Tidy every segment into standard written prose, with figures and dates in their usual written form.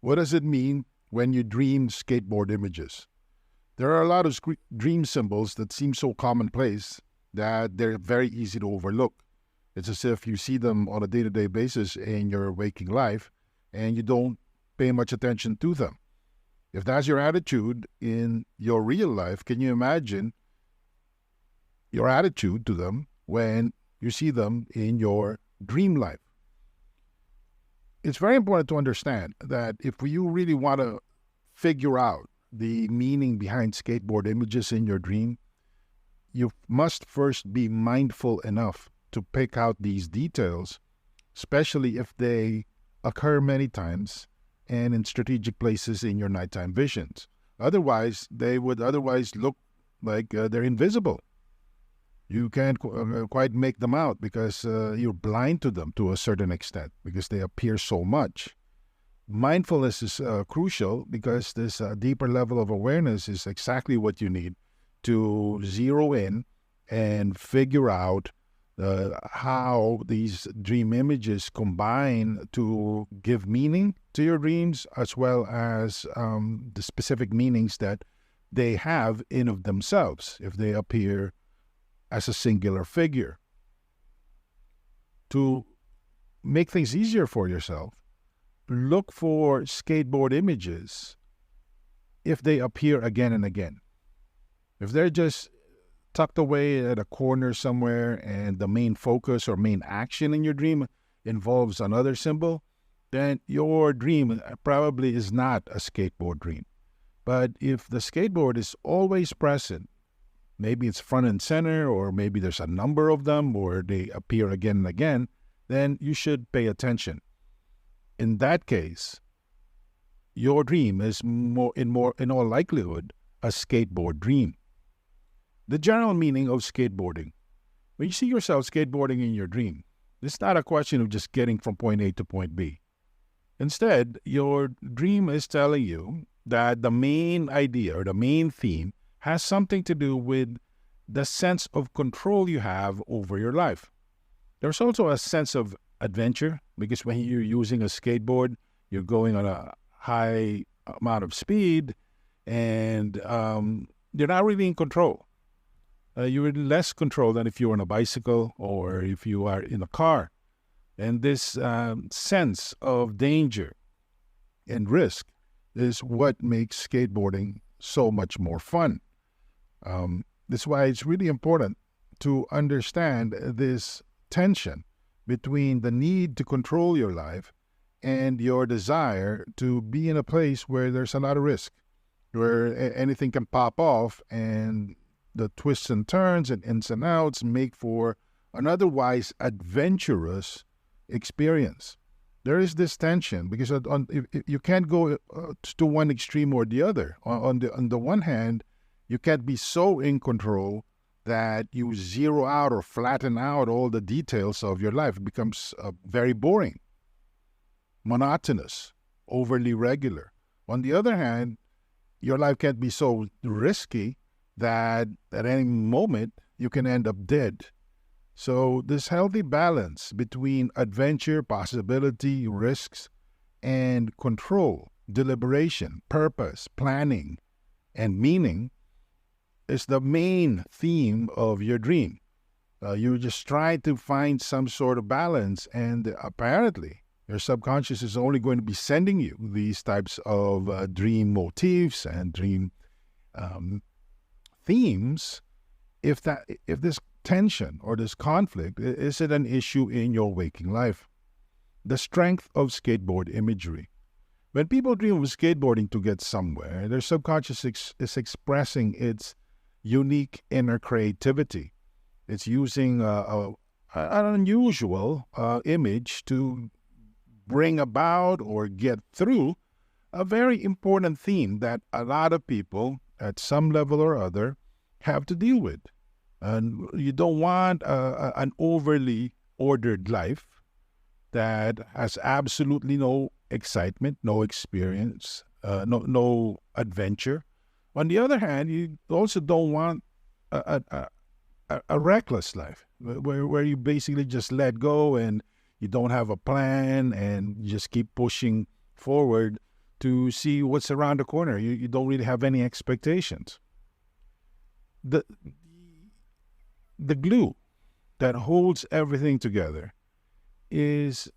What does it mean when you dream skateboard images? There are a lot of dream symbols that seem so commonplace that they're very easy to overlook. It's as if you see them on a day-to-day basis in your waking life and you don't pay much attention to them. If that's your attitude in your real life, can you imagine your attitude to them when you see them in your dream life? It's very important to understand that if you really want to figure out the meaning behind skateboard images in your dream, you must first be mindful enough to pick out these details, especially if they occur many times and in strategic places in your nighttime visions. Otherwise, they would look like they're invisible. You can't quite make them out because you're blind to them to a certain extent because they appear so much. Mindfulness is crucial because this deeper level of awareness is exactly what you need to zero in and figure out how these dream images combine to give meaning to your dreams, as well as the specific meanings that they have in of themselves if they appear as a singular figure. To make things easier for yourself, look for skateboard images if they appear again and again. If they're just tucked away at a corner somewhere and the main focus or main action in your dream involves another symbol, then your dream probably is not a skateboard dream. But if the skateboard is always present, maybe it's front and center, or maybe there's a number of them, or they appear again and again, then you should pay attention. In that case, your dream is in all likelihood a skateboard dream. The general meaning of skateboarding. When you see yourself skateboarding in your dream, it's not a question of just getting from point A to point B. Instead, your dream is telling you that the main idea or the main theme has something to do with the sense of control you have over your life. There's also a sense of adventure because when you're using a skateboard, you're going on a high amount of speed and you're not really in control. You're in less control than if you're on a bicycle or if you are in a car. And this sense of danger and risk is what makes skateboarding so much more fun. That's why it's really important to understand this tension between the need to control your life and your desire to be in a place where there's a lot of risk, where anything can pop off and the twists and turns and ins and outs make for an otherwise adventurous experience. There is this tension because you can't go to one extreme or the other. On the one hand, you can't be so in control that you zero out or flatten out all the details of your life. It becomes very boring, monotonous, overly regular. On the other hand, your life can't be so risky that at any moment you can end up dead. So this healthy balance between adventure, possibility, risks, and control, deliberation, purpose, planning, and meaning is the main theme of your dream. You just try to find some sort of balance, and apparently your subconscious is only going to be sending you these types of dream motifs and dream themes if this tension or this conflict isn't an issue in your waking life. The strength of skateboard imagery. When people dream of skateboarding to get somewhere, their subconscious is expressing its unique inner creativity. It's using an unusual image to bring about or get through a very important theme that a lot of people at some level or other have to deal with. And you don't want an overly ordered life that has absolutely no excitement, no experience, no adventure. On the other hand, you also don't want a reckless life where you basically just let go and you don't have a plan and you just keep pushing forward to see what's around the corner. You don't really have any expectations. The glue that holds everything together is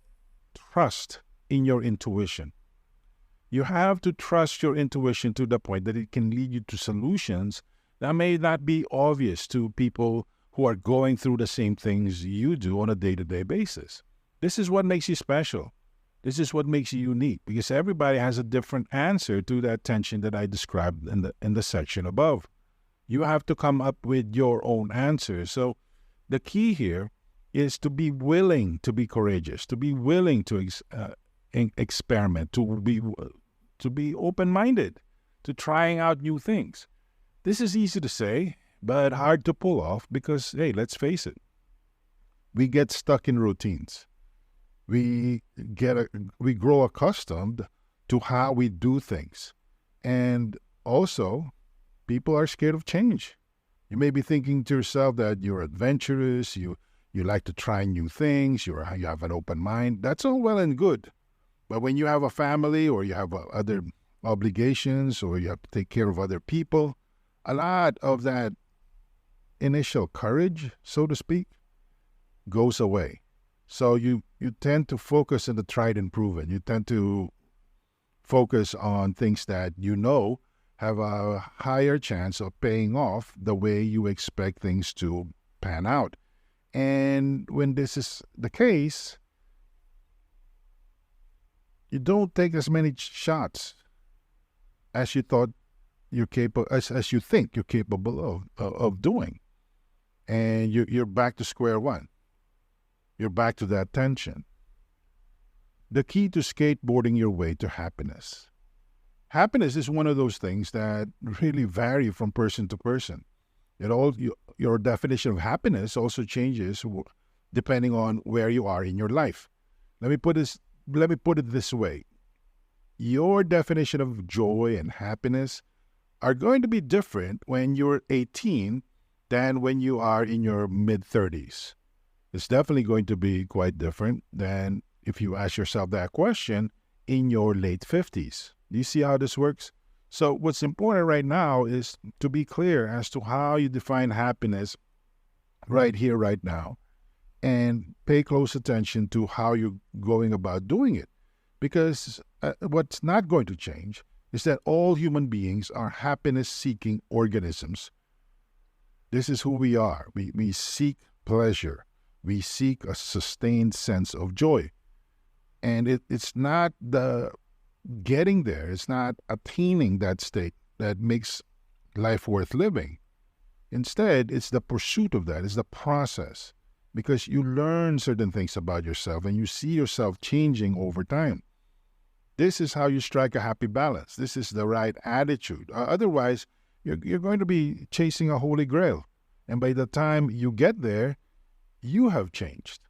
trust in your intuition. You have to trust your intuition to the point that it can lead you to solutions that may not be obvious to people who are going through the same things you do on a day-to-day basis. This is what makes you special. This is what makes you unique, because everybody has a different answer to that tension that I described in the section above. You have to come up with your own answer. So the key here is to be willing to be courageous, to be willing to experiment, to be open-minded, to trying out new things. This is easy to say, but hard to pull off because, hey, let's face it, we get stuck in routines. We grow accustomed to how we do things. And also, people are scared of change. You may be thinking to yourself that you're adventurous, you like to try new things, you have an open mind. That's all well and good. But when you have a family or you have other obligations or you have to take care of other people, a lot of that initial courage, so to speak, goes away. So you tend to focus on the tried and proven. You tend to focus on things that you know have a higher chance of paying off the way you expect things to pan out. And when this is the case, you don't take as many shots as you thought you're capable, as you think you're capable of doing. And you're back to square one. You're back to that tension. The key to skateboarding your way to happiness. Happiness is one of those things that really vary from person to person. Your definition of happiness also changes depending on where you are in your life. Let me put it this way. Your definition of joy and happiness are going to be different when you're 18 than when you are in your mid-30s. It's definitely going to be quite different than if you ask yourself that question in your late 50s. Do you see how this works? So what's important right now is to be clear as to how you define happiness right here, right now, and pay close attention to how you're going about doing it. Because what's not going to change is that all human beings are happiness-seeking organisms. This is who we are. We seek pleasure. We seek a sustained sense of joy. And it's not the getting there, it's not attaining that state that makes life worth living. Instead, it's the pursuit of that, it's the process. Because you learn certain things about yourself and you see yourself changing over time. This is how you strike a happy balance. This is the right attitude. Otherwise, you're going to be chasing a holy grail. And by the time you get there, you have changed.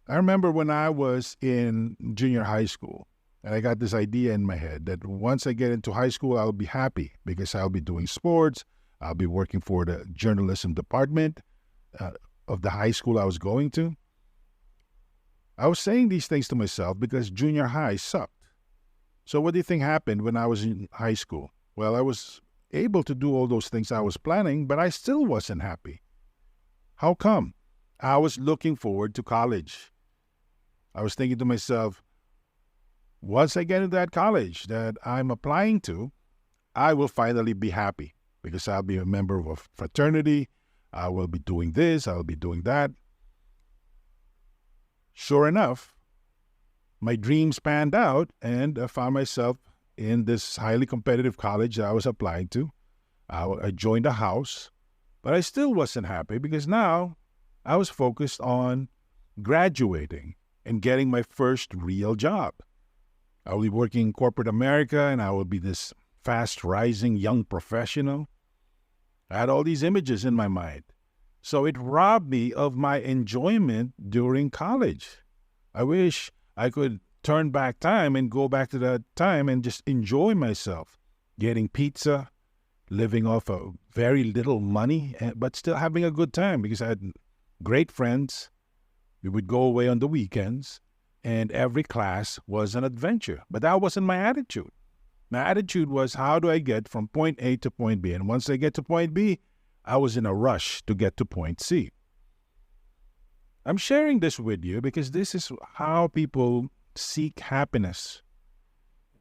I remember when I was in junior high school, and I got this idea in my head that once I get into high school, I'll be happy because I'll be doing sports. I'll be working for the journalism department of the high school I was going to. I was saying these things to myself because junior high sucked. So what do you think happened when I was in high school? Well, I was able to do all those things I was planning, but I still wasn't happy. How come? I was looking forward to college. I was thinking to myself, once I get into that college that I'm applying to, I will finally be happy because I'll be a member of a fraternity. I will be doing this, I'll be doing that. Sure enough, my dreams panned out and I found myself in this highly competitive college that I was applying to. I joined a house, but I still wasn't happy because now I was focused on graduating and getting my first real job. I will be working in corporate America and I will be this fast-rising young professional. I had all these images in my mind. So it robbed me of my enjoyment during college. I wish I could turn back time and go back to that time and just enjoy myself, getting pizza, living off of very little money, but still having a good time because I had great friends. We would go away on the weekends, and every class was an adventure. But that wasn't my attitude. My attitude was, how do I get from point A to point B? And once I get to point B, I was in a rush to get to point C. I'm sharing this with you because this is how people seek happiness.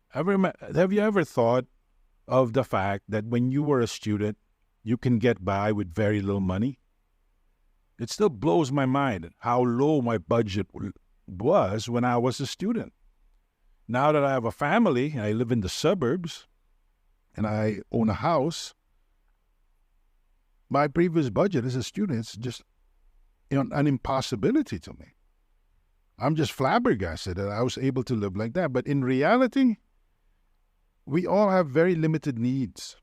Have you ever thought of the fact that when you were a student, you can get by with very little money? It still blows my mind how low my budget was when I was a student. Now that I have a family, I live in the suburbs, and I own a house, my previous budget as a student is just an impossibility to me. I'm just flabbergasted that I was able to live like that. But in reality, we all have very limited needs,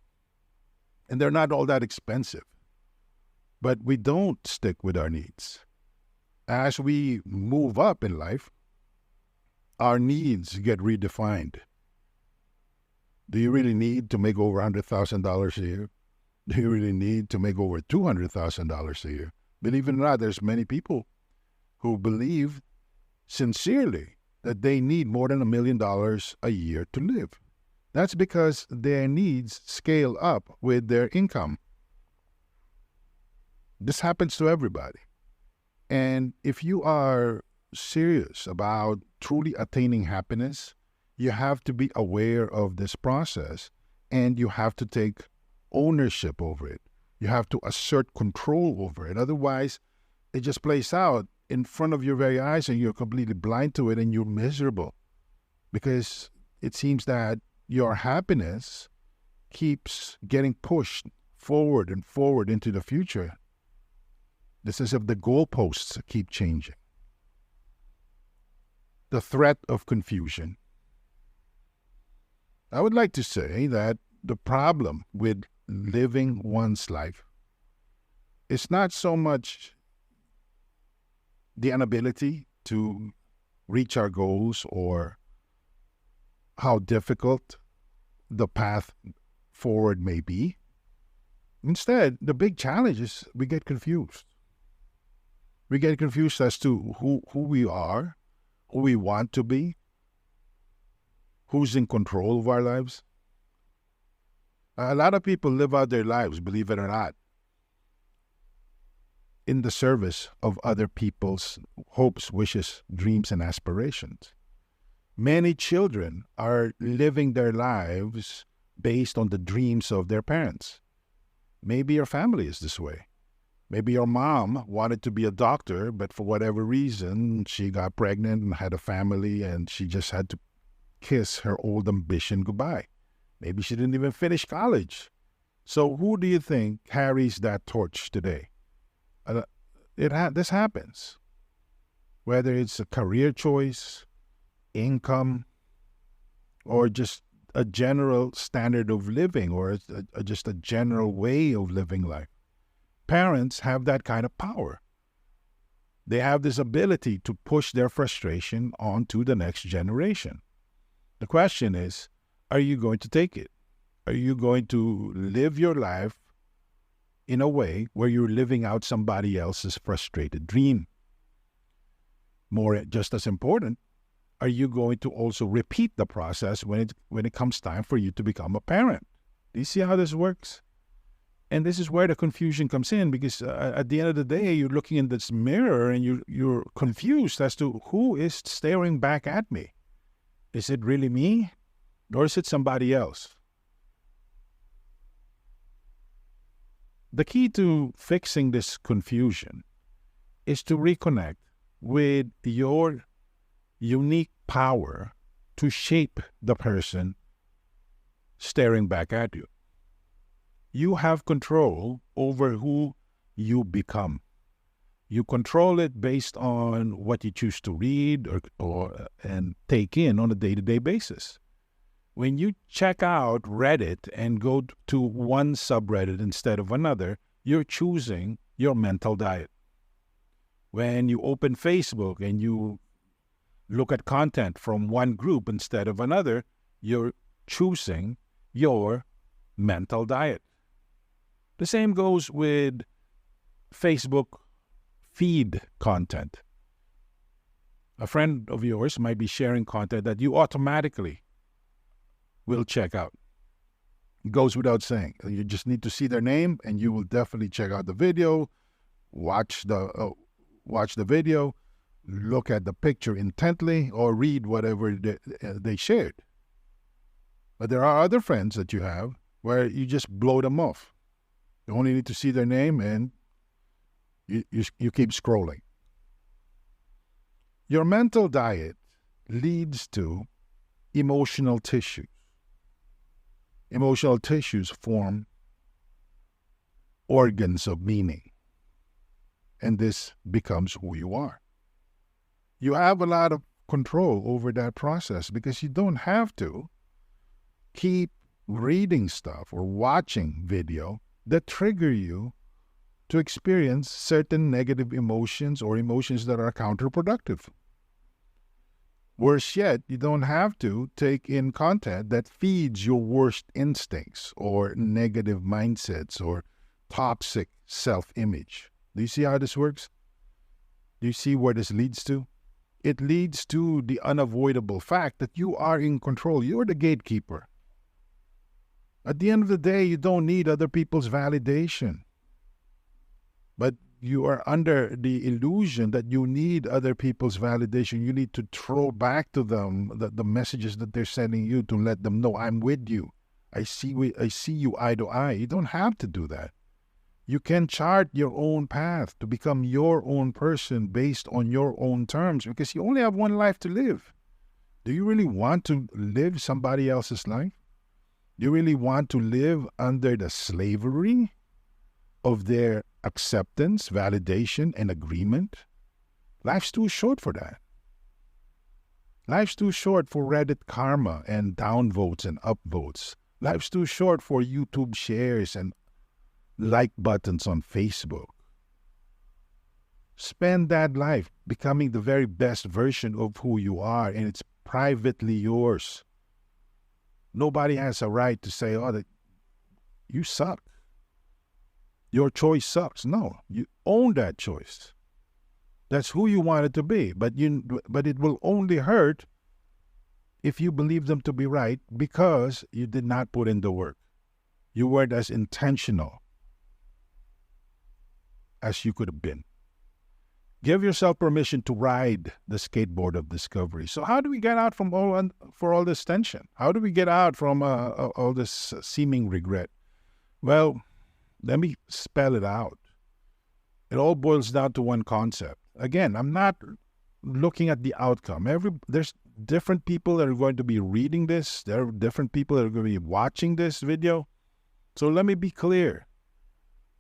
and they're not all that expensive. But we don't stick with our needs. As we move up in life, our needs get redefined. Do you really need to make over $100,000 a year? Do you really need to make over $200,000 a year? Believe it or not, there's many people who believe sincerely that they need more than $1 million a year to live. That's because their needs scale up with their income. This happens to everybody. And if you are serious about truly attaining happiness, you have to be aware of this process, and you have to take ownership over it. You have to assert control over it. Otherwise, it just plays out in front of your very eyes and you're completely blind to it and you're miserable because it seems that your happiness keeps getting pushed forward and forward into the future. It's as if the goalposts keep changing. The threat of confusion. I would like to say that the problem with living one's life is not so much the inability to reach our goals or how difficult the path forward may be. Instead, the big challenge is we get confused. We get confused as to who we are, who we want to be, who's in control of our lives. A lot of people live out their lives, believe it or not, in the service of other people's hopes, wishes, dreams, and aspirations. Many children are living their lives based on the dreams of their parents. Maybe your family is this way. Maybe your mom wanted to be a doctor, but for whatever reason, she got pregnant and had a family, and she just had to kiss her old ambition goodbye. Maybe she didn't even finish college. So who do you think carries that torch today? This happens. Whether it's a career choice, income, or just a general standard of living, or just a general way of living life. Parents have that kind of power. They have this ability to push their frustration onto the next generation. The question is, are you going to take it? Are you going to live your life in a way where you're living out somebody else's frustrated dream? Just as important, are you going to also repeat the process when it comes time for you to become a parent? Do you see how this works? And this is where the confusion comes in, because at the end of the day, you're looking in this mirror and you're confused as to who is staring back at me. Is it really me? Or is it somebody else? The key to fixing this confusion is to reconnect with your unique power to shape the person staring back at you. You have control over who you become. You control it based on what you choose to read and take in on a day-to-day basis. When you check out Reddit and go to one subreddit instead of another, you're choosing your mental diet. When you open Facebook and you look at content from one group instead of another, you're choosing your mental diet. The same goes with Facebook feed content. A friend of yours might be sharing content that you automatically will check out. It goes without saying. You just need to see their name, and you will definitely check out the video, watch the video, look at the picture intently, or read whatever they shared. But there are other friends that you have where you just blow them off. You only need to see their name, and you keep scrolling. Your mental diet leads to emotional tissues. Emotional tissues form organs of meaning, and this becomes who you are. You have a lot of control over that process because you don't have to keep reading stuff or watching video that trigger you to experience certain negative emotions or emotions that are counterproductive. Worse yet, you don't have to take in content that feeds your worst instincts or negative mindsets or toxic self-image. Do you see how this works? Do you see where this leads to? It leads to the unavoidable fact that you are in control. You're the gatekeeper. At the end of the day, you don't need other people's validation. But you are under the illusion that you need other people's validation. You need to throw back to them the messages that they're sending you to let them know, I'm with you. I see you eye to eye. You don't have to do that. You can chart your own path to become your own person based on your own terms because you only have one life to live. Do you really want to live somebody else's life? Do you really want to live under the slavery of their acceptance, validation, and agreement? Life's too short for that. Life's too short for Reddit karma and downvotes and upvotes. Life's too short for YouTube shares and like buttons on Facebook. Spend that life becoming the very best version of who you are, and it's privately yours. Nobody has a right to say, oh, that you suck. Your choice sucks. No, you own that choice. That's who you want it to be. But it will only hurt if you believe them to be right because you did not put in the work. You weren't as intentional as you could have been. Give yourself permission to ride the skateboard of discovery. So how do we get out from all this tension? How do we get out from all this seeming regret? Well, let me spell it out. It all boils down to one concept. Again, I'm not looking at the outcome. There's different people that are going to be reading this. There are different people that are going to be watching this video. So let me be clear.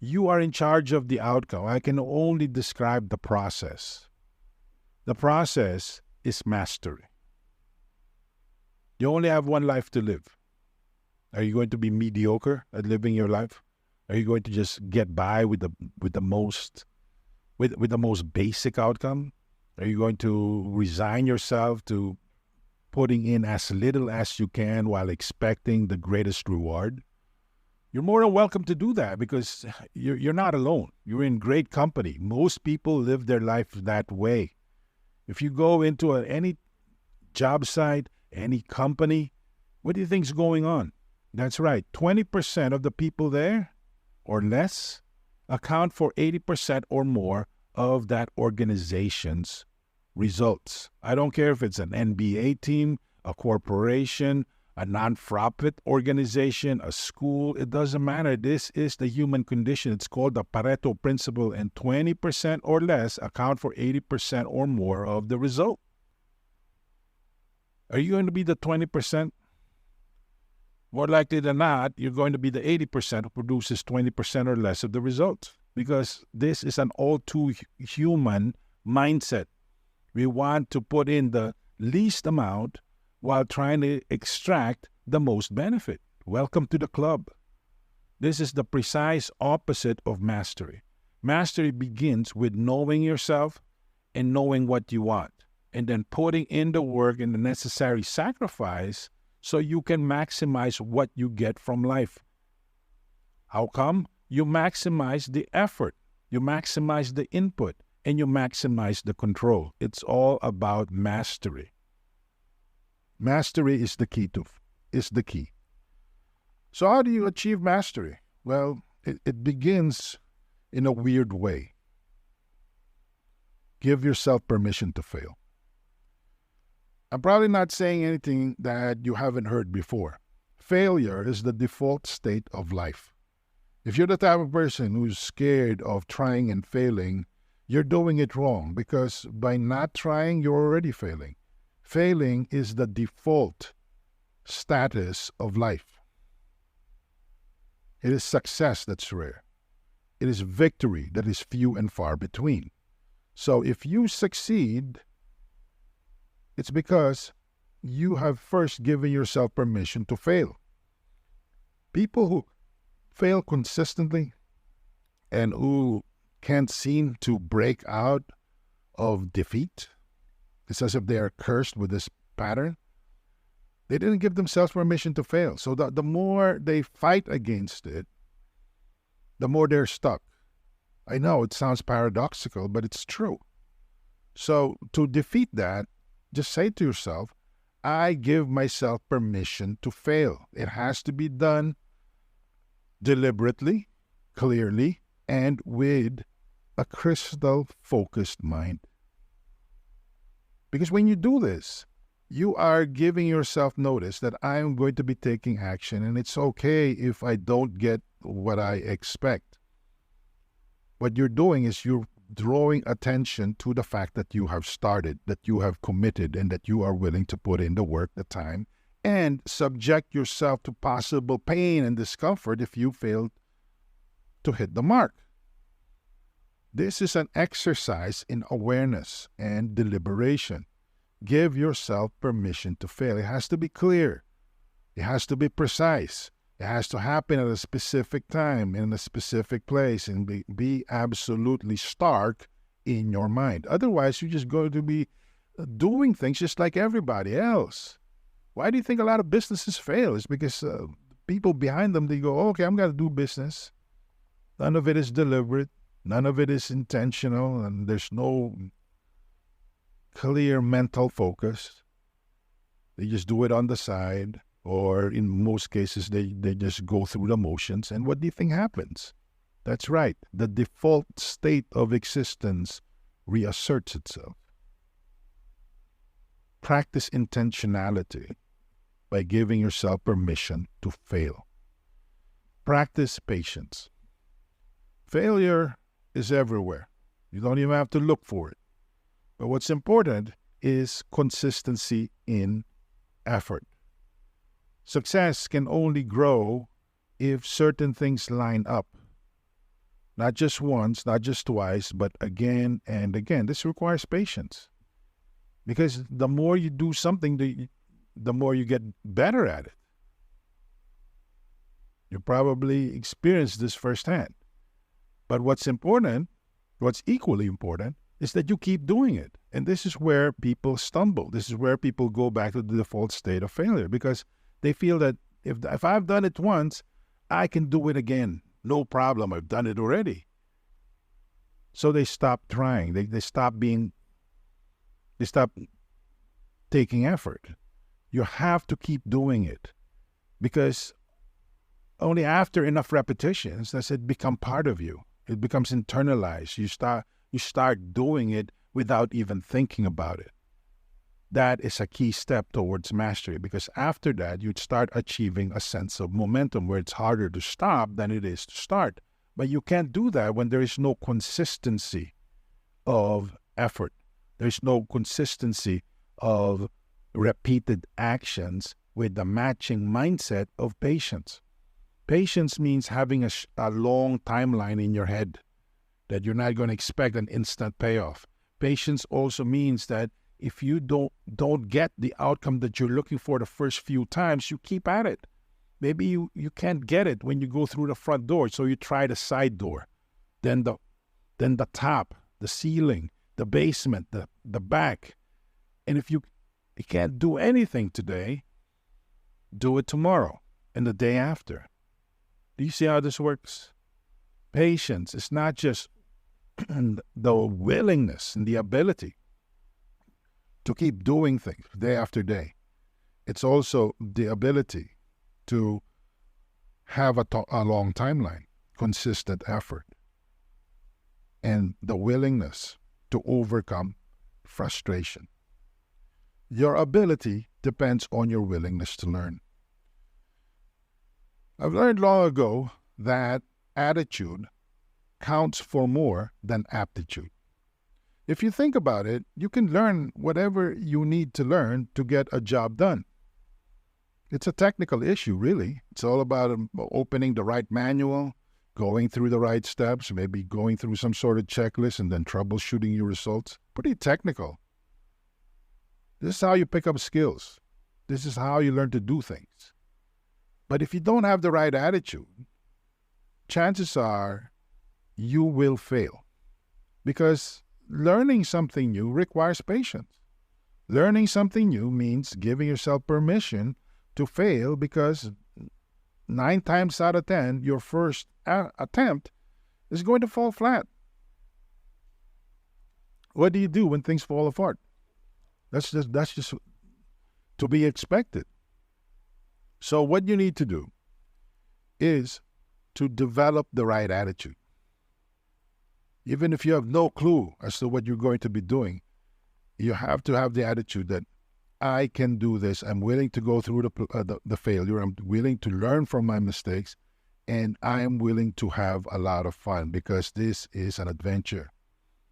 You are in charge of the outcome. I can only describe the process. The process is mastery. You only have one life to live. Are you going to be mediocre at living your life? Are you going to just get by with the most basic outcome? Are you going to resign yourself to putting in as little as you can while expecting the greatest reward? You're more than welcome to do that because you're not alone. You're in great company. Most people live their life that way. If you go into any job site, any company, what do you think's going on? That's right. 20% of the people there or less account for 80% or more of that organization's results. I don't care if it's an NBA team, a corporation, a non-profit organization, a school, it doesn't matter. This is the human condition. It's called the Pareto principle, and 20% or less account for 80% or more of the result. Are you going to be the 20%? More likely than not, you're going to be the 80% who produces 20% or less of the results, because this is an all too human mindset. We want to put in the least amount while trying to extract the most benefit. Welcome to the club. This is the precise opposite of mastery. Mastery begins with knowing yourself and knowing what you want, and then putting in the work and the necessary sacrifice so you can maximize what you get from life. How come? You maximize the effort, you maximize the input, and you maximize the control. It's all about mastery. Mastery is the key to is the key. So how do you achieve mastery? Well, it begins in a weird way. Give yourself permission to fail. I'm probably not saying anything that you haven't heard before. Failure is the default state of life. If you're the type of person who's scared of trying and failing, you're doing it wrong, because by not trying, you're already failing. Failing is the default status of life. It is success that's rare. It is victory that is few and far between. So if you succeed, it's because you have first given yourself permission to fail. People who fail consistently and who can't seem to break out of defeat, it's as if they are cursed with this pattern. They didn't give themselves permission to fail. So the more they fight against it, the more they're stuck. I know it sounds paradoxical, but it's true. So to defeat that, just say to yourself, I give myself permission to fail. It has to be done deliberately, clearly, and with a crystal focused mind. Because when you do this, you are giving yourself notice that I'm going to be taking action, and it's okay if I don't get what I expect. What you're doing is you're drawing attention to the fact that you have started, that you have committed, and that you are willing to put in the work, the time, and subject yourself to possible pain and discomfort if you fail to hit the mark. This is an exercise in awareness and deliberation. Give yourself permission to fail. It has to be clear. It has to be precise. It has to happen at a specific time, in a specific place, and be absolutely stark in your mind. Otherwise, you're just going to be doing things just like everybody else. Why do you think a lot of businesses fail? It's because people behind them, they go, okay, I'm going to do business. None of it is deliberate. None of it is intentional, and there's no clear mental focus. They just do it on the side, or in most cases, they just go through the motions. And what do you think happens? That's right. The default state of existence reasserts itself. Practice intentionality by giving yourself permission to fail. Practice patience. Failure is everywhere. You don't even have to look for it. But what's important is consistency in effort. Success can only grow if certain things line up. Not just once, not just twice, but again and again. This requires patience. Because the more you do something, the more you get better at it. You probably experienced this firsthand. But what's equally important, is that you keep doing it. And this is where people stumble. This is where people go back to the default state of failure, because they feel that if I've done it once, I can do it again. No problem. I've done it already. So they stop trying. They stop taking effort. You have to keep doing it, because only after enough repetitions does it become part of you. It becomes internalized. You start doing it without even thinking about it. That is a key step towards mastery, because after that, you'd start achieving a sense of momentum where it's harder to stop than it is to start. But you can't do that when there is no consistency of effort. There's no consistency of repeated actions with the matching mindset of patience. Patience means having a long timeline in your head, that you're not going to expect an instant payoff. Patience also means that if you don't get the outcome that you're looking for the first few times, you keep at it. Maybe you can't get it when you go through the front door, so you try the side door, then the top, the ceiling, the basement, the back. And if you can't do anything today, do it tomorrow and the day after. Do you see how this works? Patience is not just the willingness and the ability to keep doing things day after day. It's also the ability to have a long timeline, consistent effort, and the willingness to overcome frustration. Your ability depends on your willingness to learn. I've learned long ago that attitude counts for more than aptitude. If you think about it, you can learn whatever you need to learn to get a job done. It's a technical issue, really. It's all about opening the right manual, going through the right steps, maybe going through some sort of checklist and then troubleshooting your results. Pretty technical. This is how you pick up skills. This is how you learn to do things. But if you don't have the right attitude, chances are you will fail. Because learning something new requires patience. Learning something new means giving yourself permission to fail, because 9 times out of 10, your first attempt is going to fall flat. What do you do when things fall apart? That's just to be expected. So what you need to do is to develop the right attitude. Even if you have no clue as to what you're going to be doing, you have to have the attitude that I can do this. I'm willing to go through the failure. I'm willing to learn from my mistakes, and I am willing to have a lot of fun, because this is an adventure.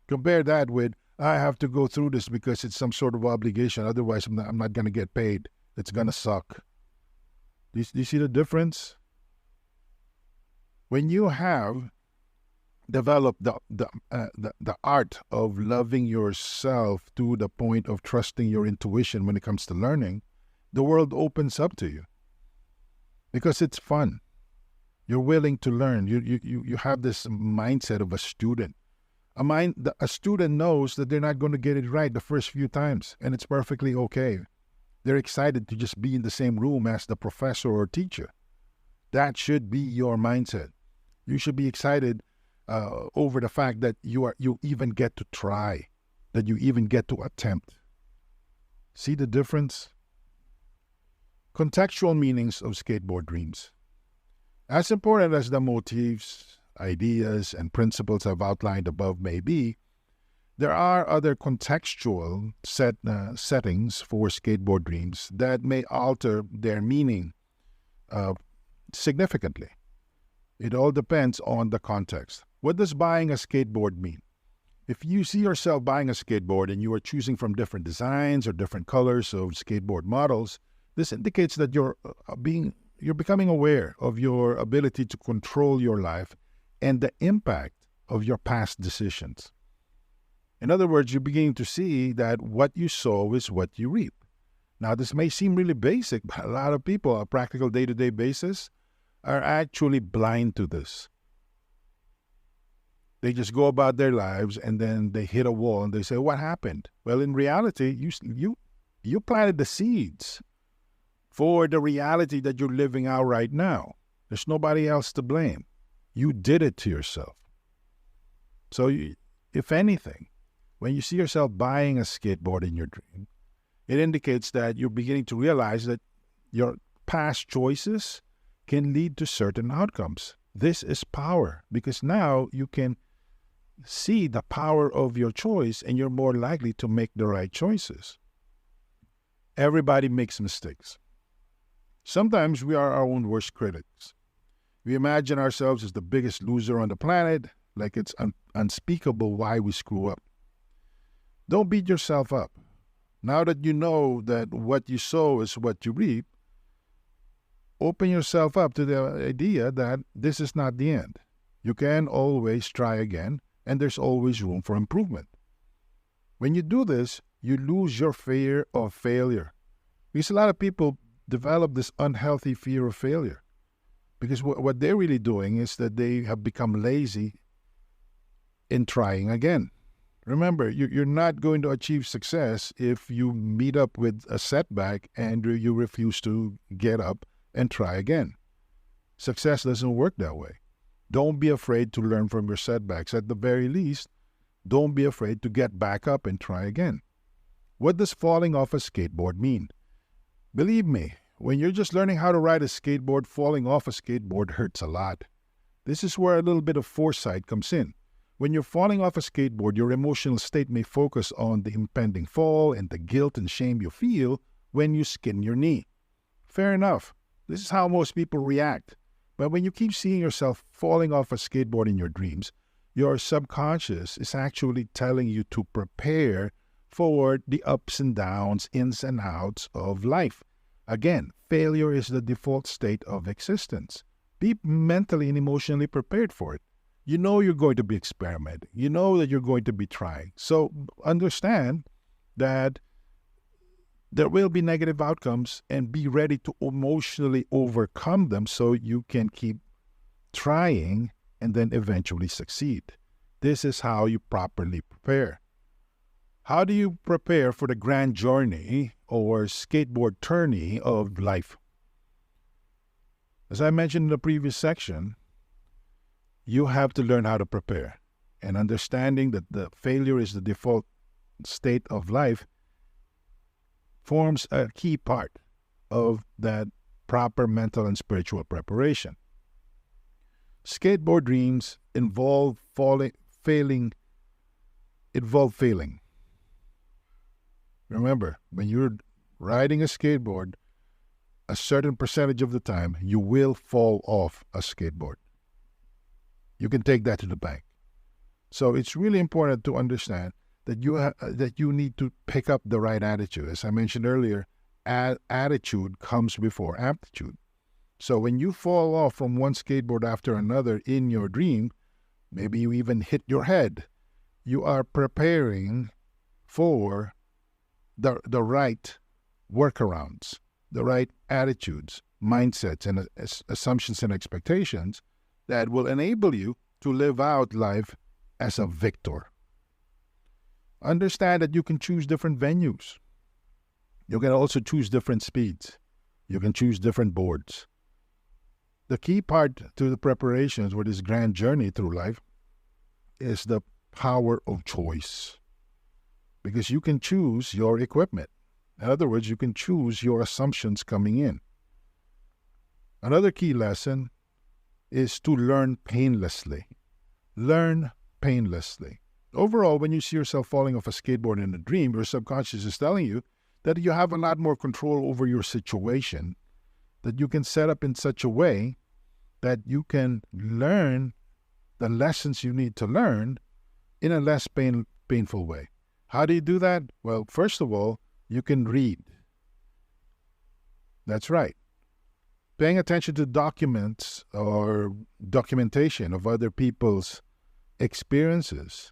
Compare that with, I have to go through this because it's some sort of obligation. Otherwise, I'm not going to get paid. It's going to suck. Do you see the difference? When you have developed the art of loving yourself to the point of trusting your intuition when it comes to learning, the world opens up to you because it's fun. You're willing to learn. You have this mindset of a student. A student knows that they're not going to get it right the first few times, and it's perfectly okay. They're excited to just be in the same room as the professor or teacher. That should be your mindset. You should be excited over the fact that you even get to try, that you even get to attempt. See the difference? Contextual meanings of skateboard dreams. As important as the motifs, ideas, and principles I've outlined above may be, there are other contextual settings for skateboard dreams that may alter their meaning significantly. It all depends on the context. What does buying a skateboard mean? If you see yourself buying a skateboard and you are choosing from different designs or different colors of skateboard models, this indicates that you're becoming aware of your ability to control your life and the impact of your past decisions. In other words, you're beginning to see that what you sow is what you reap. Now, this may seem really basic, but a lot of people on a practical day-to-day basis are actually blind to this. They just go about their lives and then they hit a wall and they say, what happened? Well, in reality, you planted the seeds for the reality that you're living out right now. There's nobody else to blame. You did it to yourself. So if anything, when you see yourself buying a skateboard in your dream, it indicates that you're beginning to realize that your past choices can lead to certain outcomes. This is power, because now you can see the power of your choice and you're more likely to make the right choices. Everybody makes mistakes. Sometimes we are our own worst critics. We imagine ourselves as the biggest loser on the planet, like it's unspeakable why we screw up. Don't beat yourself up. Now that you know that what you sow is what you reap, open yourself up to the idea that this is not the end. You can always try again, and there's always room for improvement. When you do this, you lose your fear of failure. Because a lot of people develop this unhealthy fear of failure. Because what they're really doing is that they have become lazy in trying again. Remember, you're not going to achieve success if you meet up with a setback and you refuse to get up and try again. Success doesn't work that way. Don't be afraid to learn from your setbacks. At the very least, don't be afraid to get back up and try again. What does falling off a skateboard mean? Believe me, when you're just learning how to ride a skateboard, falling off a skateboard hurts a lot. This is where a little bit of foresight comes in. When you're falling off a skateboard, your emotional state may focus on the impending fall and the guilt and shame you feel when you skin your knee. Fair enough. This is how most people react. But when you keep seeing yourself falling off a skateboard in your dreams, your subconscious is actually telling you to prepare for the ups and downs, ins and outs of life. Again, failure is the default state of existence. Be mentally and emotionally prepared for it. You know you're going to be experimenting. You know that you're going to be trying. So understand that there will be negative outcomes and be ready to emotionally overcome them so you can keep trying and then eventually succeed. This is how you properly prepare. How do you prepare for the grand journey or skateboard tourney of life? As I mentioned in the previous section, you have to learn how to prepare. And understanding that the failure is the default state of life forms a key part of that proper mental and spiritual preparation. Skateboard dreams involve failing. Remember, when you're riding a skateboard, a certain percentage of the time, you will fall off a skateboard. You can take that to the bank. So it's really important to understand that you need to pick up the right attitude. As I mentioned earlier, attitude comes before aptitude. So when you fall off from one skateboard after another in your dream, maybe you even hit your head, you are preparing for the right workarounds, the right attitudes, mindsets, and assumptions and expectations that will enable you to live out life as a victor. Understand that you can choose different venues. You can also choose different speeds. You can choose different boards. The key part to the preparations for this grand journey through life is the power of choice. Because you can choose your equipment. In other words, you can choose your assumptions coming in. Another key lesson is to learn painlessly. Learn painlessly. Overall, when you see yourself falling off a skateboard in a dream, your subconscious is telling you that you have a lot more control over your situation, that you can set up in such a way that you can learn the lessons you need to learn in a less painful way. How do you do that? Well, first of all, you can read. That's right. Paying attention to documents or documentation of other people's experiences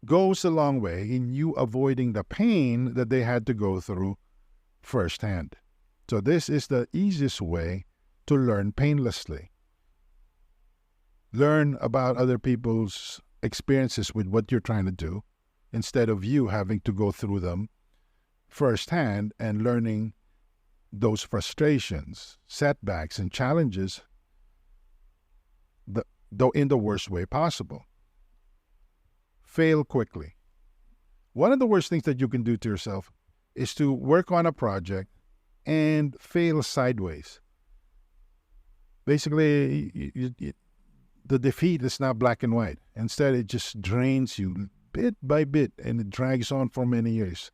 goes a long way in you avoiding the pain that they had to go through firsthand. So this is the easiest way to learn painlessly. Learn about other people's experiences with what you're trying to do instead of you having to go through them firsthand and learning those frustrations, setbacks, and challenges though in the worst way possible. Fail quickly. One of the worst things that you can do to yourself is to work on a project and fail sideways. Basically, the defeat is not black and white. Instead, it just drains you bit by bit, and it drags on for many years.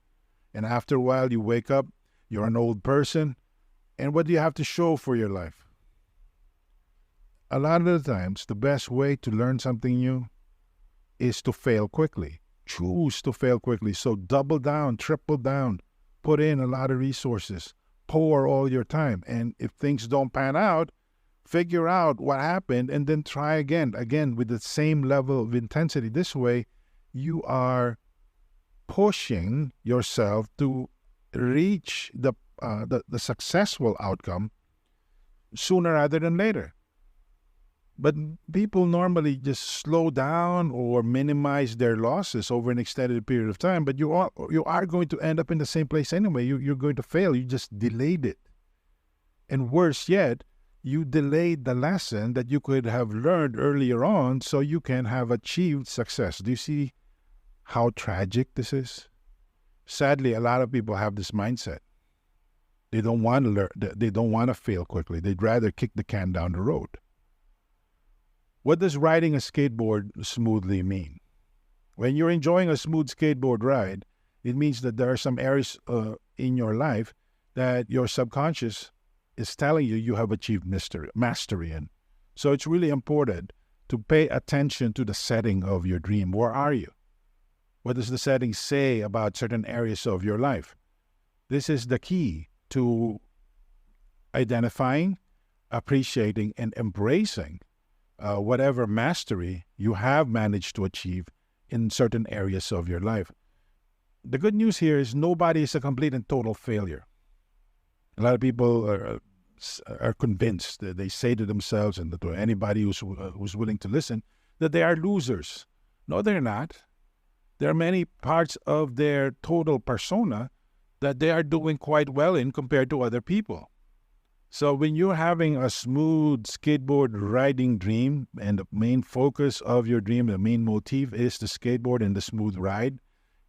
And after a while, you wake up, you're an old person, and what do you have to show for your life? A lot of the times, the best way to learn something new is to fail quickly. Choose to fail quickly. So double down, triple down, put in a lot of resources, pour all your time. And if things don't pan out, figure out what happened and then try again with the same level of intensity. This way, you are pushing yourself to reach the successful outcome sooner rather than later. But people normally just slow down or minimize their losses over an extended period of time. But you are going to end up in the same place anyway. You're going to fail. You just delayed it. And worse yet, you delayed the lesson that you could have learned earlier on so you can have achieved success. Do you see how tragic this is? Sadly, a lot of people have this mindset. They don't want to learn. They don't want to fail quickly. They'd rather kick the can down the road. What does riding a skateboard smoothly mean? When you're enjoying a smooth skateboard ride, it means that there are some areas in your life that your subconscious is telling you you have achieved mastery in. So it's really important to pay attention to the setting of your dream. Where are you? What does the setting say about certain areas of your life? This is the key to identifying, appreciating, and embracing whatever mastery you have managed to achieve in certain areas of your life. The good news here is nobody is a complete and total failure. A lot of people are convinced, that they say to themselves and to anybody who's willing to listen, that they are losers. No, they're not. There are many parts of their total persona that they are doing quite well in compared to other people. So when you're having a smooth skateboard riding dream and the main focus of your dream, the main motif is the skateboard and the smooth ride,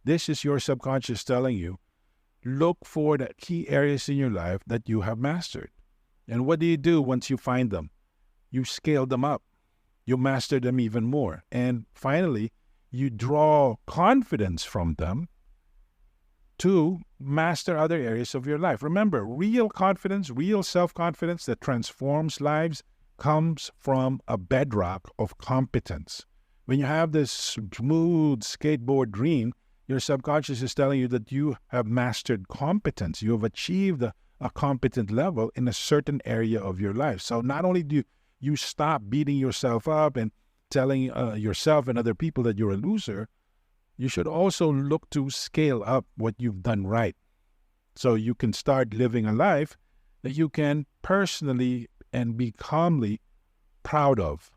this is your subconscious telling you, look for the key areas in your life that you have mastered. And what do you do once you find them? You scale them up. You master them even more. And finally, you draw confidence from them to master other areas of your life. Remember, real confidence, real self-confidence that transforms lives comes from a bedrock of competence. When you have this smooth skateboard dream, your subconscious is telling you that you have mastered competence. You have achieved a competent level in a certain area of your life. So not only do you stop beating yourself up and telling yourself and other people that you're a loser, you should also look to scale up what you've done right. So you can start living a life that you can personally and be calmly proud of.